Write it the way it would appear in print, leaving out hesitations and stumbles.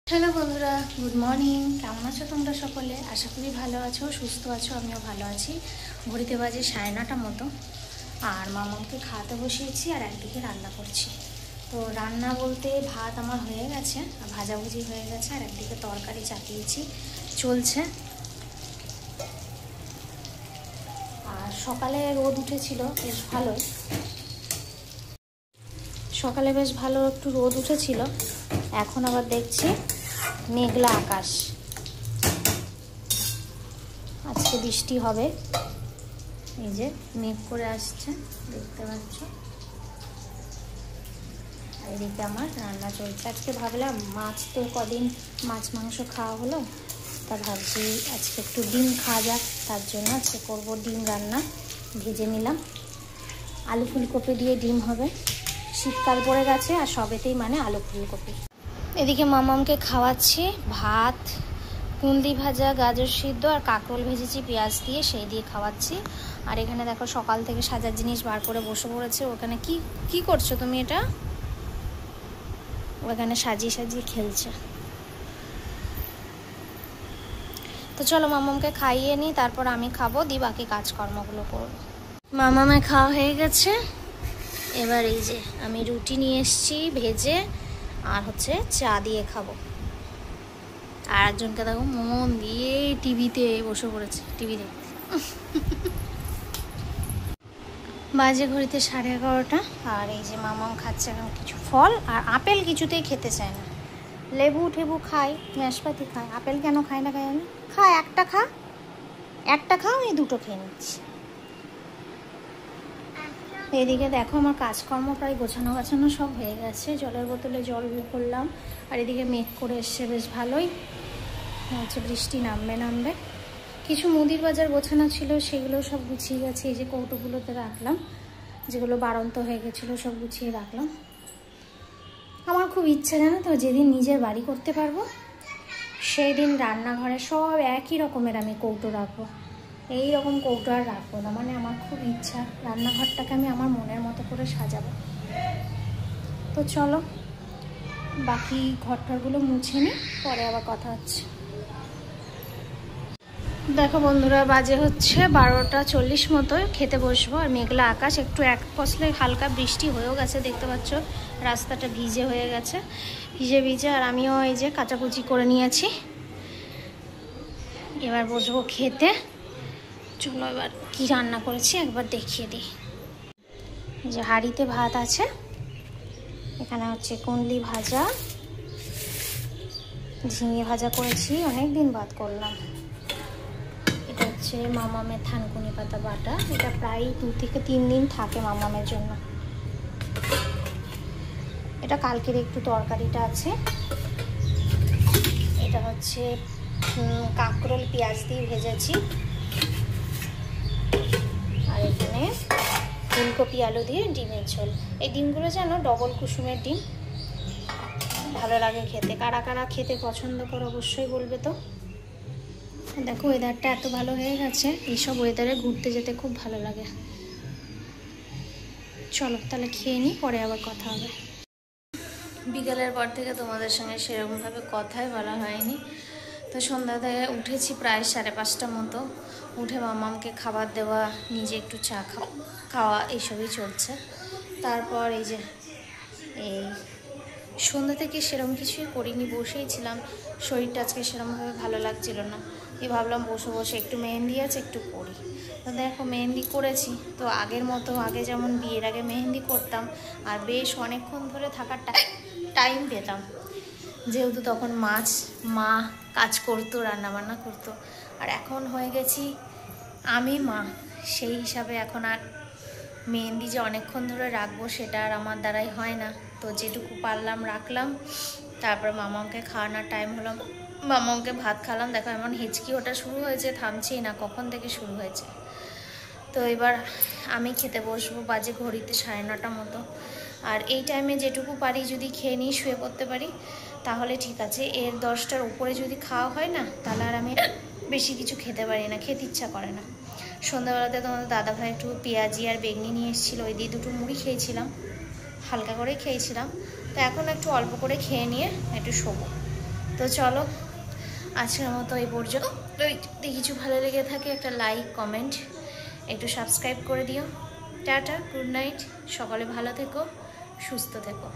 Hello বন্ধুরা, good morning. কেমন আছো তোমরা সকলে? আশা করি ভালো আছো, সুস্থ আছো। আমিও ভালো আছি। ঘড়িতে বাজে 9:30 মতো। আর মামাকে খাওয়াতে বসিয়েছি আর একদিকে রান্না করছি। তো রান্না বলতে ভাত আমার হয়ে গেছে, ভাজাভুজি হয়ে গেছে, আর একদিকে তরকারি চাপিয়েছি, চলছে। আর সকালে রোদ উঠেছিল বেশ ভালোই, সকালে বেশ ভালো একটু রোদ উঠেছিল। এখন আবার দেখছি মেঘলা আকাশ, আজকে বৃষ্টি হবে। এই যে মেঘ করে আসছে, দেখতে পাচ্ছ। আর এদিকে আমার রান্না চলছে। আজকে ভাবলাম মাছ তো কদিন মাছ মাংস খাওয়া হলো, তা ভাবছি আজকে একটু ডিম খাওয়া যাক। তার জন্য আজকে করবো ডিম রান্না। ভেজে নিলাম, আলু ফুলকপি দিয়ে ডিম হবে। শীতকাল পড়ে গেছে আর সবেতেই মানে আলু ফুলকপি। এদিকে মামামকে খাওয়াচ্ছি ভাত, কুন্দি ভাজা, গাজর সিদ্ধ আর কাঁকরোল ভেজেছি পেঁয়াজ দিয়ে, সেই দিয়ে খাওয়াচ্ছি। আর এখানে দেখো সকাল থেকে সাজার জিনিস বার করে বসে পড়েছে। ওখানে কি কি করছো তুমি? এটা ওখানে সাজিয়ে সাজিয়ে খেলছে। তো চলো মামামকে খাইয়ে নিই, তারপর আমি খাবো, দিয়ে বাকি কাজকর্মগুলো করবো। মামামে খাওয়া হয়ে গেছে। এবার এই যে আমি রুটি নিয়ে এসেছি ভেজে, আর হচ্ছে চা দিয়ে খাবো। আর একজনকে দেখো মন দিয়ে টিভিতে বসে পড়েছে, টিভি দেখতে। বাজে ঘড়িতে 11:30। আর এই যে মামাম খাচ্ছে এখন কিছু ফল, আর আপেল কিছুতেই খেতে চায় না। লেবু ঠেবু খায়, নাশপাতি খায়, আপেল কেন খায় না খায় আমি। খা, একটা খাও, এই দুটো খেয়ে নিচ্ছি। এদিকে দেখো আমার কাজকর্ম প্রায় গোছানো সব হয়ে গেছে। জলের বোতলে জল করলাম। আর এদিকে মেঘ করে এসছে বেশ ভালোই, হচ্ছে বৃষ্টি নামবে। কিছু মুদির বাজার গোছানো ছিল, সেগুলো সব গুছিয়ে গেছে। এই যে কৌটোগুলোতে রাখলাম, যেগুলো বাড়ন্ত হয়ে গেছিলো সব গুছিয়ে রাখলাম। আমার খুব ইচ্ছা, জানো তো, যেদিন নিজের বাড়ি করতে পারবো সেই দিন রান্নাঘরে সব একই রকমের আমি কৌটো রাখবো। এই রকম কৌটো আর রাখবো না। মানে আমার খুব ইচ্ছা রান্নাঘরটাকে আমি আমার মনের মতো করে সাজাবো। তো চলো বাকি ঘরটারগুলো মুছে নিই, পরে আবার কথা হচ্ছে। দেখো বন্ধুরা, বাজে হচ্ছে 12:40 মতো। খেতে বসবো। আর মেঘলা আকাশ, একটু এক পশলে হালকা বৃষ্টি হয়েও গেছে, দেখতে পাচ্ছ রাস্তাটা ভিজে হয়ে গেছে, ভিজে। আর আমিও এই যে কাচাকুচি করে নিয়েছি। এবার বসবো খেতে। চলো এবার কি রান্না করেছি একবার দেখিয়ে দিই। যে হাঁড়িতে ভাত আছে, এখানে হচ্ছে কুন্দলি ভাজা, ঝিঙে ভাজা করেছি, অনেক দিন বাদ করলাম। এটা হচ্ছে মামামের থানকুনি পাতা বাটা, এটা প্রায় 2 থেকে 3 দিন থাকে মামামের জন্য। এটা কালকের একটু তরকারিটা আছে। এটা হচ্ছে কাঁকরোল পেঁয়াজ দিয়ে ভেজেছি। আর এখানে ফুলকপি আলু দিয়ে ডিমের ঝোল। এই ডিমগুলো যেন ডবল কুসুমের ডিম, ভালো লাগে খেতে। কারা কারা খেতে পছন্দ করো অবশ্যই বলবে তো। দেখো ওয়েদারটা এত ভালো হয়ে গেছে, এইসব ওয়েদারে ঘুরতে যেতে খুব ভালো লাগে। চলো তাহলে খেয়ে নিই, পরে আবার কথা হবে। বিকেলের পর থেকে তোমাদের সঙ্গে সেরকমভাবে কথাই বলা হয়নি। তো সন্ধ্যাতে উঠেছি প্রায় 5:30 মতো। উঠে মামামকে খাবার দেওয়া, নিজে একটু চা খাওয়া এইসবই চলছে। তারপর এই যে এই সন্ধ্যা থেকে সেরকম কিছুই করিনি, বসেই ছিলাম। শরীরটা আজকে সেরকমভাবে ভালো লাগছিল না। ভাবলাম বসে একটু মেহেন্দি আছে, একটু করি। তো দেখো মেহেন্দি করেছি। তো আগের মতো, আগে যেমন বিয়ের আগে মেহেন্দি করতাম আর বেশ অনেকক্ষণ ধরে থাকার টাইম পেতাম, যেহেতু তখন মা কাজ করতো, রান্নাবান্না করতো। আর এখন হয়ে গেছি আমি মা, সেই হিসাবে এখন আর মেহেন্দি যে অনেকক্ষণ ধরে রাখবো সেটা আর আমার দ্বারাই হয় না। তো যেটুকু পারলাম রাখলাম। তারপর মামাকে খাওয়ানোর টাইম হলো, মামাকে ভাত খাওয়ালাম। দেখো এমন হিচকি ওটা শুরু হয়েছে, থামছেই না, কখন থেকে শুরু হয়েছে। তো এবার আমি খেতে বসবো। বাজে ঘড়িতে 9:30 মতো। আর এই টাইমে যেটুকু পারি যদি খেয়ে নিই, শুয়ে পড়তে পারি, তাহলে ঠিক আছে। এর 10টার উপরে যদি খাওয়া হয় না, তাহলে আর আমি বেশি কিছু খেতে পারি না, খেতে ইচ্ছা করে না। সন্ধ্যাবেলাতে তোমাদের দাদাভাই একটু পেঁয়াজি আর বেগনি নিয়ে এসেছিলো, ওই দিয়ে 2টো মুড়ি খেয়েছিলাম, হালকা করে খেয়েছিলাম। তো এখন একটু অল্প করে খেয়ে নিয়ে একটু শোবো। তো চলো আজকের মতো এই পর্যন্ত। যদি কিছু ভালো লেগে থাকে একটা লাইক কমেন্ট একটু সাবস্ক্রাইব করে দিও। টাটা, গুড নাইট, সকলে ভালো থেকো, সুস্থ থেকো।